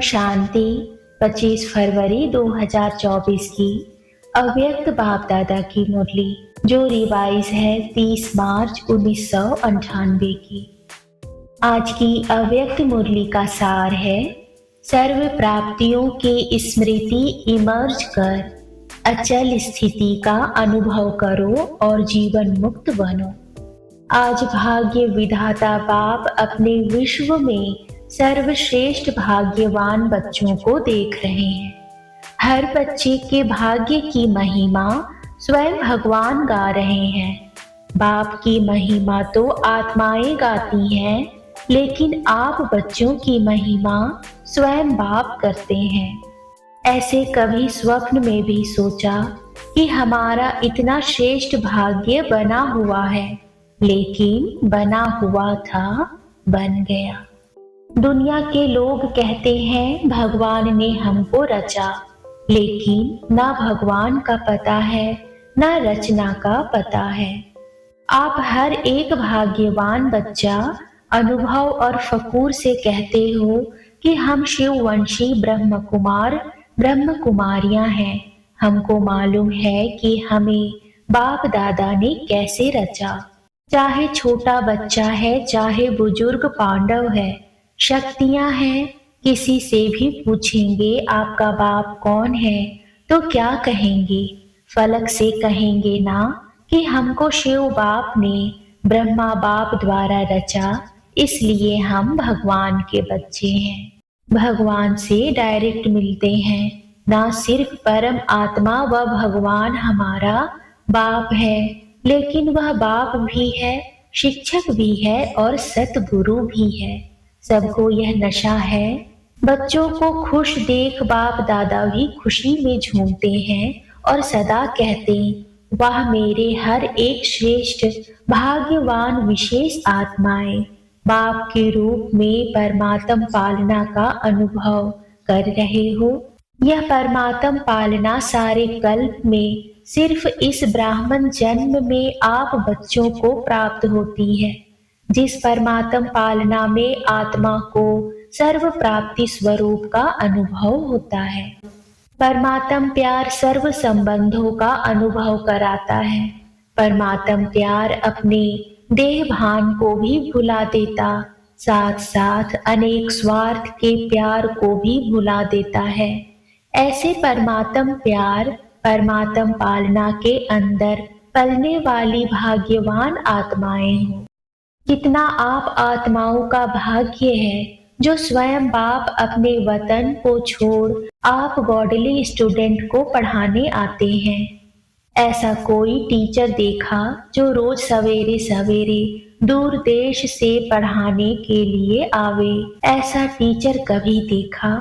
शांति। 25 फरवरी 2024 की अव्यक्त बाप दादा की मुरली जो रिवाइज है 30 मार्च 1998 की। आज की अव्यक्त मुरली का सार है, सर्व प्राप्तियों की स्मृति इमर्ज कर अचल स्थिति का अनुभव करो और जीवन मुक्त बनो। आज भाग्य विधाता बाप अपने विश्व में सर्वश्रेष्ठ भाग्यवान बच्चों को देख रहे हैं। हर बच्चे के भाग्य की महिमा स्वयं भगवान गा रहे हैं। बाप की महिमा तो आत्माएं गाती हैं, लेकिन आप बच्चों की महिमा स्वयं बाप करते हैं। ऐसे कभी स्वप्न में भी सोचा कि हमारा इतना श्रेष्ठ भाग्य बना हुआ है, लेकिन बना हुआ था बन गया। दुनिया के लोग कहते हैं भगवान ने हमको रचा, लेकिन ना भगवान का पता है ना रचना का पता है। आप हर एक भाग्यवान बच्चा अनुभव और फकूर से कहते हो कि हम शिववंशी ब्रह्म कुमार ब्रह्म कुमारियां हैं। हमको मालूम है कि हमें बाप दादा ने कैसे रचा। चाहे छोटा बच्चा है, चाहे बुजुर्ग पांडव है, शक्तियां हैं। किसी से भी पूछेंगे आपका बाप कौन है तो क्या कहेंगे? फलक से कहेंगे ना कि हमको शिव बाप ने ब्रह्मा बाप द्वारा रचा, इसलिए हम भगवान के बच्चे हैं। भगवान से डायरेक्ट मिलते हैं। ना सिर्फ परम आत्मा व भगवान हमारा बाप है, लेकिन वह बाप भी है, शिक्षक भी है और सतगुरु भी है। सबको यह नशा है। बच्चों को खुश देख बाप दादा भी खुशी में झूमते हैं और सदा कहते, वाह मेरे हर एक श्रेष्ठ भाग्यवान विशेष आत्माएं बाप के रूप में परमात्म पालना का अनुभव कर रहे हो। यह परमात्म पालना सारे कल्प में सिर्फ इस ब्राह्मण जन्म में आप बच्चों को प्राप्त होती है। जिस परमात्म पालना में आत्मा को सर्व प्राप्ति स्वरूप का अनुभव होता है। परमात्म प्यार सर्व संबंधों का अनुभव कराता है। परमात्म प्यार अपने देह भान को भी भुला देता, साथ साथ अनेक स्वार्थ के प्यार को भी भुला देता है। ऐसे परमात्म प्यार परमात्म पालना के अंदर पलने वाली भाग्यवान आत्माएं हो। कितना आप आत्माओं का भाग्य है जो स्वयं बाप अपने वतन को छोड़ आप गॉडली स्टूडेंट को पढ़ाने आते हैं। ऐसा कोई टीचर देखा जो रोज सवेरे सवेरे दूर देश से पढ़ाने के लिए आवे? ऐसा टीचर कभी देखा?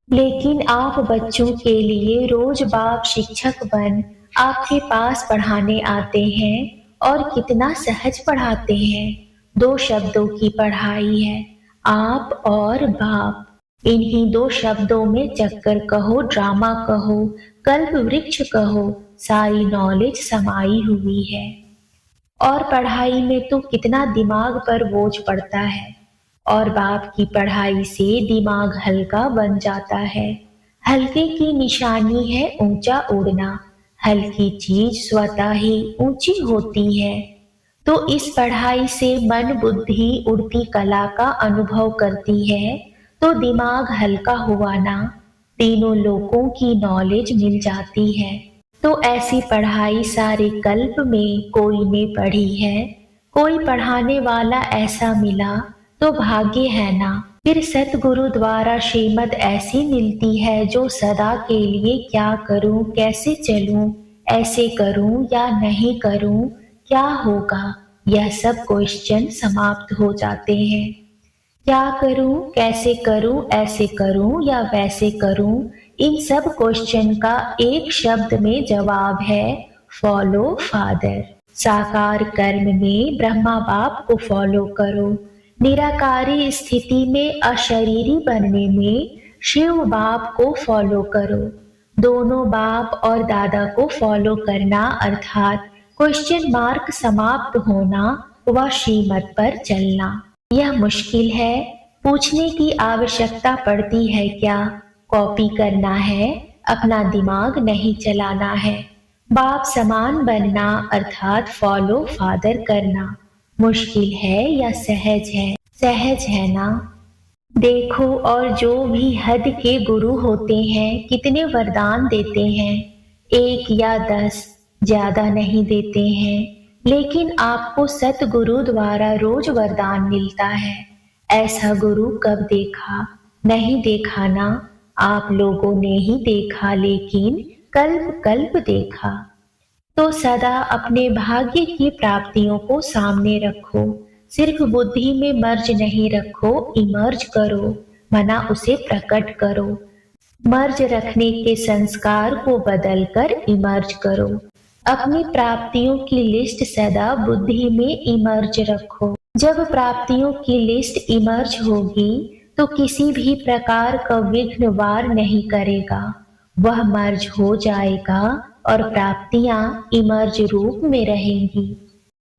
लेकिन आप बच्चों के लिए रोज बाप शिक्षक बन आपके पास पढ़ाने आते हैं और कितना सहज पढ़ाते हैं। 2 शब्दों की पढ़ाई है, आप और बाप। इन्हीं 2 शब्दों में चक्कर कहो, ड्रामा कहो, कल्प वृक्ष कहो, सारी नॉलेज समाई हुई है। और पढ़ाई में तो कितना दिमाग पर बोझ पड़ता है, और बाप की पढ़ाई से दिमाग हल्का बन जाता है। हल्के की निशानी है ऊंचा उड़ना। हल्की चीज स्वतः ही ऊंची होती है। तो इस पढ़ाई से मन बुद्धि उड़ती कला का अनुभव करती है, तो दिमाग हल्का हुआ ना, तीनों लोकों की नॉलेज मिल जाती है। तो ऐसी पढ़ाई सारे कल्प में कोई ने पढ़ी है। कोई पढ़ाने वाला ऐसा मिला तो भाग्य है ना। फिर सतगुरु द्वारा श्रीमत ऐसी मिलती है जो सदा के लिए क्या करूं, कैसे चलूं, ऐसे करूं या नहीं करूं, क्या होगा, यह सब क्वेश्चन समाप्त हो जाते हैं। क्या करूं, कैसे करूं, ऐसे करूं या वैसे करूं, इन सब क्वेश्चन का एक शब्द में जवाब है, फॉलो फादर। साकार कर्म में ब्रह्मा बाप को फॉलो करो। निराकारी स्थिति में अशरीरी बनने में शिव बाप को फॉलो करो। दोनों बाप और दादा को फॉलो करना अर्थात क्वेश्चन मार्क समाप्त होना व श्रीमत पर चलना। यह मुश्किल है, पूछने की आवश्यकता पड़ती है क्या? कॉपी करना है, अपना दिमाग नहीं चलाना है। बाप समान बनना अर्थात फॉलो फादर करना मुश्किल है या सहज है? सहज है ना? देखो, और जो भी हद के गुरु होते हैं कितने वरदान देते हैं, 1 या 10, ज्यादा नहीं देते हैं। लेकिन आपको सतगुरु द्वारा रोज वरदान मिलता है। ऐसा गुरु कब देखा? नहीं देखा ना? आप लोगों ने ही देखा, लेकिन कल्प कल्प देखा। तो सदा अपने भाग्य की प्राप्तियों को सामने रखो। सिर्फ बुद्धि में मर्ज नहीं रखो, इमर्ज करो, मना उसे प्रकट करो। मर्ज रखने के संस्कार को बदलकर इमर्ज करो। अपनी प्राप्तियों की लिस्ट सदा बुद्धि में इमर्ज रखो। जब प्राप्तियों की लिस्ट इमर्ज होगी तो किसी भी प्रकार का विघ्न वार नहीं करेगा। वह मर्ज हो जाएगा और प्राप्तियां इमर्ज रूप में रहेंगी।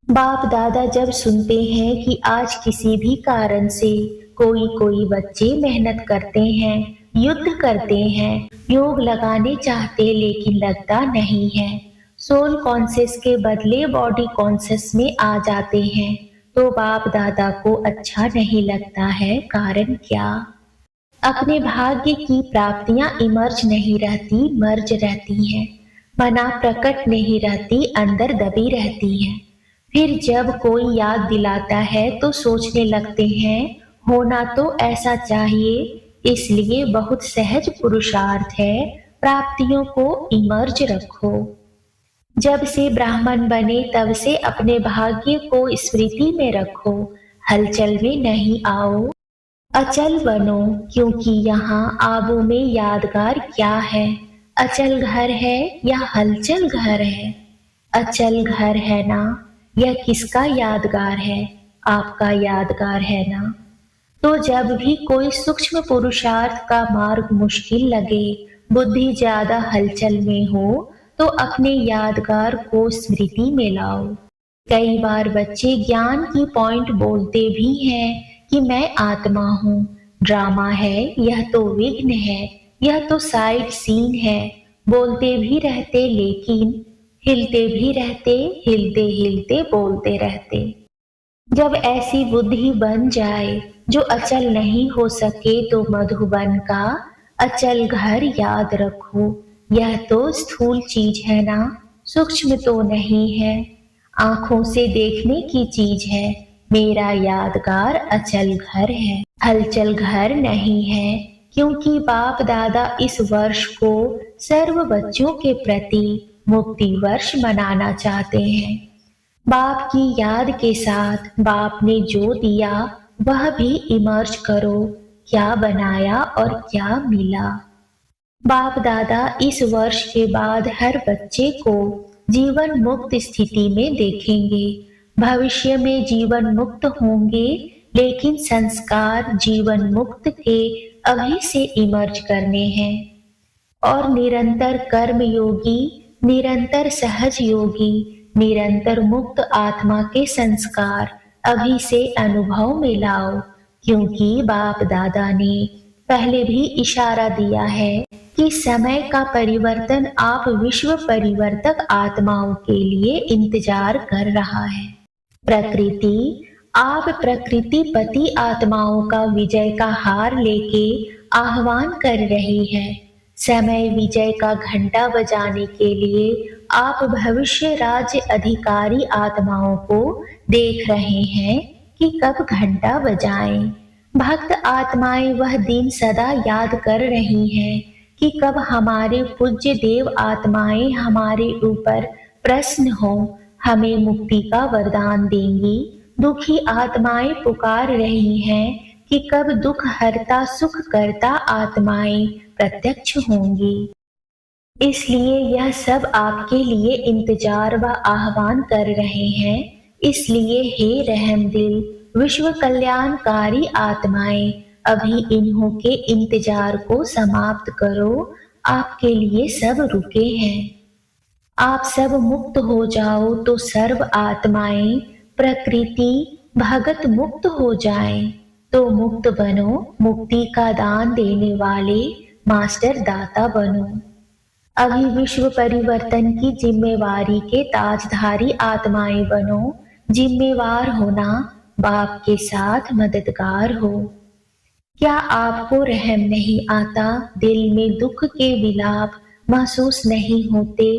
बाप दादा जब सुनते हैं कि आज किसी भी कारण से कोई बच्चे मेहनत करते हैं, युद्ध करते हैं, योग लगाने चाहते लेकिन लगता नहीं है, सोल कॉन्शियस के बदले बॉडी कॉन्शियस में आ जाते हैं, तो बाप दादा को अच्छा नहीं लगता है। कारण क्या? अपने भाग्य की प्राप्तियां इमर्ज नहीं रहती, मर्ज रहती हैं। मना प्रकट नहीं रहती, अंदर दबी रहती हैं। फिर जब कोई याद दिलाता है तो सोचने लगते हैं होना तो ऐसा चाहिए, इसलिए बहुत सहज पुरुषार्थ है, प्राप्तियों को इमर्ज रखो। जब से ब्राह्मण बने तब से अपने भाग्य को स्मृति में रखो, हलचल में नहीं आओ, अचल बनो, क्योंकि यहाँ आबू में यादगार क्या है? अचल घर है या हलचल घर है? अचल घर है ना? यह किसका यादगार है? आपका यादगार है ना? तो जब भी कोई सूक्ष्म पुरुषार्थ का मार्ग मुश्किल लगे, बुद्धि ज्यादा हलचल में हो, तो अपने यादगार को स्मृति में लाओ। कई बार बच्चे ज्ञान की पॉइंट बोलते भी हैं कि मैं आत्मा हूँ, ड्रामा है, यह तो विघ्न है, यह तो साइड सीन है, बोलते भी रहते लेकिन हिलते भी रहते, हिलते हिलते बोलते रहते। जब ऐसी बुद्धि बन जाए जो अचल नहीं हो सके तो मधुबन का अचल घर याद रखो। यह तो स्थूल चीज है ना, सूक्ष्म तो नहीं है, आंखों से देखने की चीज है। मेरा यादगार अचल घर है, हलचल घर नहीं है, क्योंकि बाप दादा इस वर्ष को सर्व बच्चों के प्रति मुक्ति वर्ष मनाना चाहते हैं। बाप की याद के साथ बाप ने जो दिया वह भी इमर्ज करो, क्या बनाया और क्या मिला। बाप दादा इस वर्ष के बाद हर बच्चे को जीवन मुक्त स्थिति में देखेंगे। भविष्य में जीवन मुक्त होंगे, लेकिन संस्कार जीवन मुक्त के अभी से इमर्ज करने हैं। और निरंतर कर्म योगी, निरंतर सहज योगी, निरंतर मुक्त आत्मा के संस्कार अभी से अनुभव में लाओ, क्योंकि बाप दादा ने पहले भी इशारा दिया है कि समय का परिवर्तन आप विश्व परिवर्तक आत्माओं के लिए इंतजार कर रहा है। प्रकृति आप प्रकृति पति आत्माओं का विजय का हार लेके आह्वान कर रही है। समय विजय का घंटा बजाने के लिए आप भविष्य राज्य अधिकारी आत्माओं को देख रहे हैं कि कब घंटा बजाएं। भक्त आत्माएं वह दिन सदा याद कर रही हैं कि कब हमारे पूज्य देव आत्माएं हमारे ऊपर प्रसन्न हो, हमें मुक्ति का वरदान देंगी। दुखी आत्माएं पुकार रही हैं कि कब दुख हरता सुख करता आत्माएं प्रत्यक्ष होंगी। इसलिए यह सब आपके लिए इंतजार व आह्वान कर रहे हैं। इसलिए हे रहम दिल विश्व कल्याणकारी आत्माएं, अभी इन्हों के इंतजार को समाप्त करो। आपके लिए सब रुके हैं। आप सब मुक्त हो जाओ तो सर्व आत्माएं प्रकृति भगत मुक्त हो जाएं। तो मुक्त बनो, मुक्ति का दान देने वाले मास्टर दाता बनो। अभी विश्व परिवर्तन की जिम्मेवारी के ताजधारी आत्माएं बनो। जिम्मेवार होना, बाप के साथ मददगार हो। क्या आपको रहम नहीं आता? दिल में दुख के विलाप महसूस नहीं होते?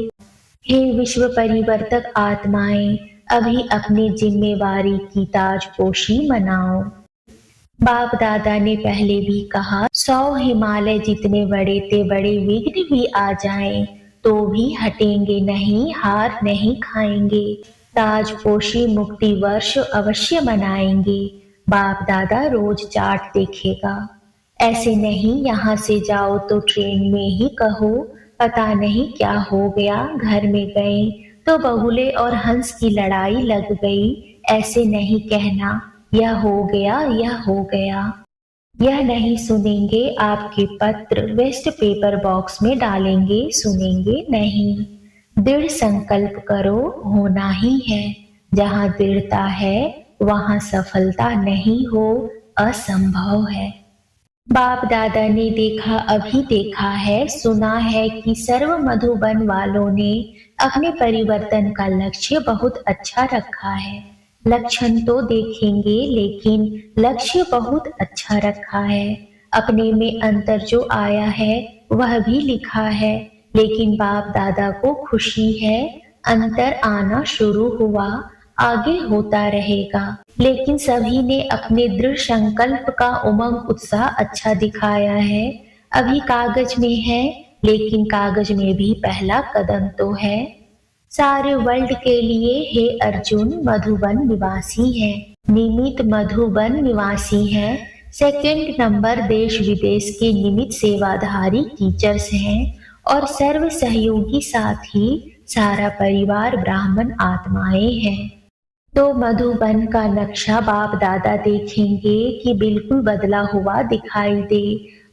हे विश्व परिवर्तक आत्माएं, अभी अपनी जिम्मेवारी की ताजपोशी मनाओ। बाप दादा ने पहले भी कहा, 100 हिमालय जितने बड़े ते बड़े विघ्न भी आ जाएं, तो भी हटेंगे नहीं, हार नहीं खाएंगे। ताजपोशी मुक्ति वर्ष अवश्य मनाएंगे। बाप दादा रोज चार्ट देखेगा। ऐसे नहीं यहाँ से जाओ तो ट्रेन में ही कहो, पता नहीं क्या हो गया, घर में गए तो बगुले और हंस की लड़ाई लग गई। ऐसे नहीं कहना, यह हो गया, यह हो गया। यह नहीं सुनेंगे, आपके पत्र वेस्ट पेपर बॉक्स में डालेंगे, सुनेंगे नहीं। दृढ़ संकल्प करो, होना ही है। जहाँ दृढ़ता है वहाँ सफलता नहीं हो, असंभव है। बाप दादा ने देखा, अभी देखा है, सुना है कि सर्व मधुबन वालों ने अपने परिवर्तन का लक्ष्य बहुत अच्छा रखा है। लक्षण तो देखेंगे लेकिन लक्ष्य बहुत अच्छा रखा है। अपने में अंतर जो आया है वह भी लिखा है, लेकिन बाप दादा को खुशी है, अंतर आना शुरू हुआ, आगे होता रहेगा। लेकिन सभी ने अपने दृढ़ संकल्प का उमंग उत्साह अच्छा दिखाया है। अभी कागज में है, लेकिन कागज में भी पहला कदम तो है। सारे वर्ल्ड के लिए हे अर्जुन मधुबन निवासी हैं, निमित मधुबन निवासी हैं। सेकंड नंबर देश विदेश के निमित सेवाधारी टीचर्स हैं और सर्व सहयोगी साथी, सारा परिवार ब्राह्मण आत्माएं हैं। तो मधुबन का नक्शा बाप दादा देखेंगे कि बिल्कुल बदला हुआ दिखाई दे।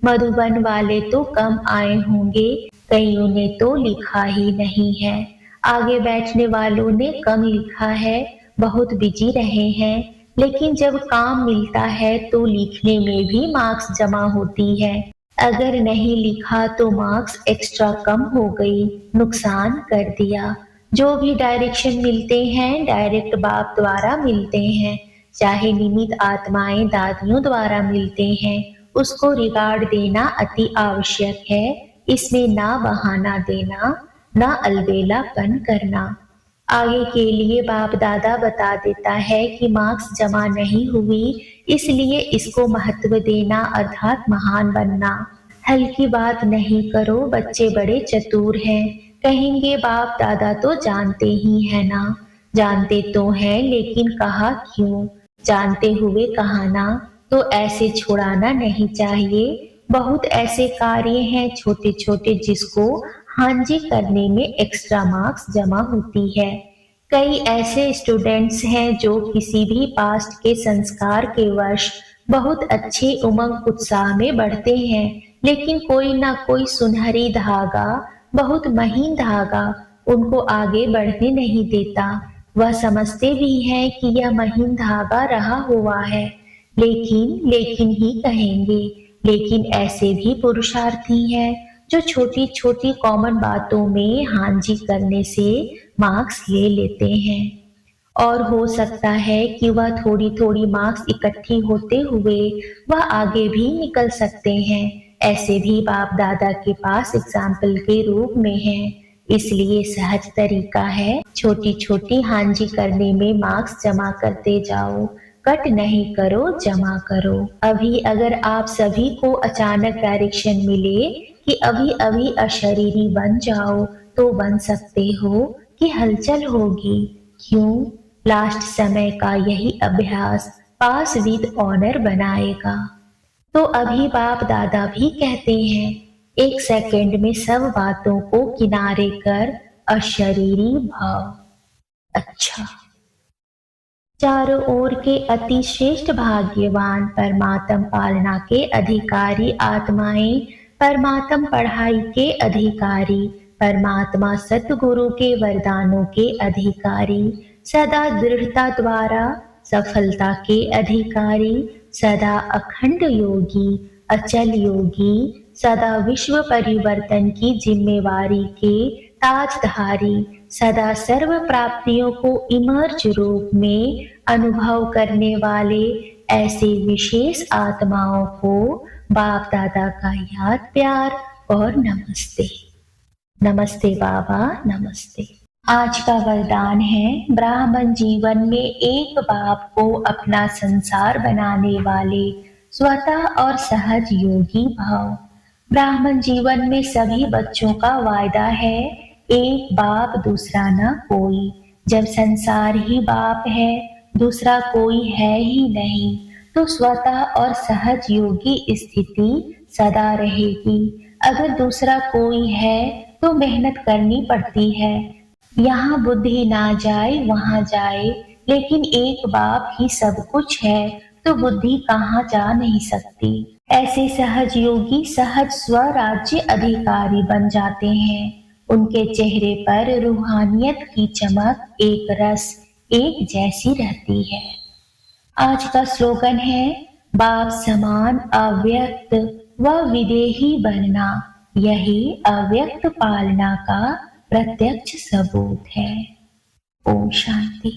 मधुबन वाले तो कम आए होंगे, कईयों ने तो लिखा ही नहीं है। आगे बैठने वालों ने कम लिखा है, बहुत बिजी रहे हैं। लेकिन जब काम मिलता है तो लिखने में भी मार्क्स जमा होती है। अगर नहीं लिखा तो मार्क्स एक्स्ट्रा कम हो गई, नुकसान कर दिया। जो भी डायरेक्शन मिलते हैं डायरेक्ट बाप द्वारा मिलते हैं, चाहे निमित आत्माएं दादियों द्वारा मिलते हैं, उसको रिगार्ड देना अति आवश्यक है। इसमें ना बहाना देना, ना अलबेलापन करना। आगे के लिए बाप दादा बता देता है कि मार्क्स जमा नहीं हुई, इसलिए इसको महत्व देना अर्थात महान बनना। हल्की बात नहीं करो, बच्चे बड़े चतुर हैं। कहेंगे बाप दादा तो जानते ही है ना। जानते तो हैं, लेकिन कहा क्यों? जानते हुए कहा ना, तो ऐसे छुड़ाना नहीं चाहिए। बहुत ऐसे कार्य हैं छोटे छोटे जिसको हाँ जी करने में एक्स्ट्रा मार्क्स जमा होती है। कई ऐसे स्टूडेंट्स हैं जो किसी भी पास्ट के संस्कार के वश बहुत अच्छे उमंग उत्साह में बढ़ते हैं, लेकिन कोई ना कोई सुनहरी धागा, बहुत महीन धागा उनको आगे बढ़ने नहीं देता। वह समझते भी हैं कि यह महीन धागा रहा हुआ है, लेकिन ही कहेंगे। लेकिन ऐसे भी पुरुषार्थी हैं जो छोटी छोटी कॉमन बातों में हाँ जी करने से मार्क्स ले लेते हैं, और हो सकता है कि वह थोड़ी थोड़ी मार्क्स इकट्ठी होते हुए वह आगे भी निकल सकते हैं। ऐसे भी बाप दादा के पास एग्जाम्पल के रूप में है। इसलिए सहज तरीका है, छोटी छोटी हाँ जी करने में मार्क्स जमा करते जाओ, कट नहीं करो, जमा करो। अभी अगर आप सभी को अचानक डायरेक्शन मिले कि अभी अभी अशरीरी बन जाओ, तो बन सकते हो कि हलचल होगी। क्यों? लास्ट समय का यही अभ्यास पास विद ऑनर बनाएगा। तो अभी बाप दादा भी कहते हैं, 1 सेकंड में सब बातों को किनारे कर अशरीरी भाव। अच्छा, चारों ओर के अति श्रेष्ठ भाग्यवान परमात्म पालना के अधिकारी आत्माएं, परमात्म पढ़ाई के अधिकारी, परमात्मा सतगुरु के वरदानों के अधिकारी, सदा दृढ़ता द्वारा सफलता के अधिकारी, सदा अखंड योगी, अचल योगी, सदा विश्व परिवर्तन की जिम्मेवारी के ताजधारी, सदा सर्व प्राप्तियों को इमर्ज रूप में अनुभव करने वाले ऐसे विशेष आत्माओं को बाप दादा का याद, प्यार और नमस्ते। नमस्ते बाबा, नमस्ते। आज का वरदान है, ब्राह्मण जीवन में एक बाप को अपना संसार बनाने वाले स्वतः और सहज योगी भाव। ब्राह्मण जीवन में सभी बच्चों का वायदा है, एक बाप दूसरा न कोई। जब संसार ही बाप है, दूसरा कोई है ही नहीं, तो स्वतः और सहज योगी स्थिति सदा रहेगी। अगर दूसरा कोई है तो मेहनत करनी पड़ती है। यहाँ बुद्धि ना जाए वहां जाए, लेकिन एक बाप ही सब कुछ है तो बुद्धि कहाँ जा नहीं सकती। ऐसे सहज योगी सहज स्वराज्य अधिकारी बन जाते हैं। उनके चेहरे पर रूहानियत की चमक एक रस एक जैसी रहती है। आज का स्लोगन है, बाप समान अव्यक्त व विदेही बनना, यही अव्यक्त पालना का प्रत्यक्ष सबूत है। ओम शांति।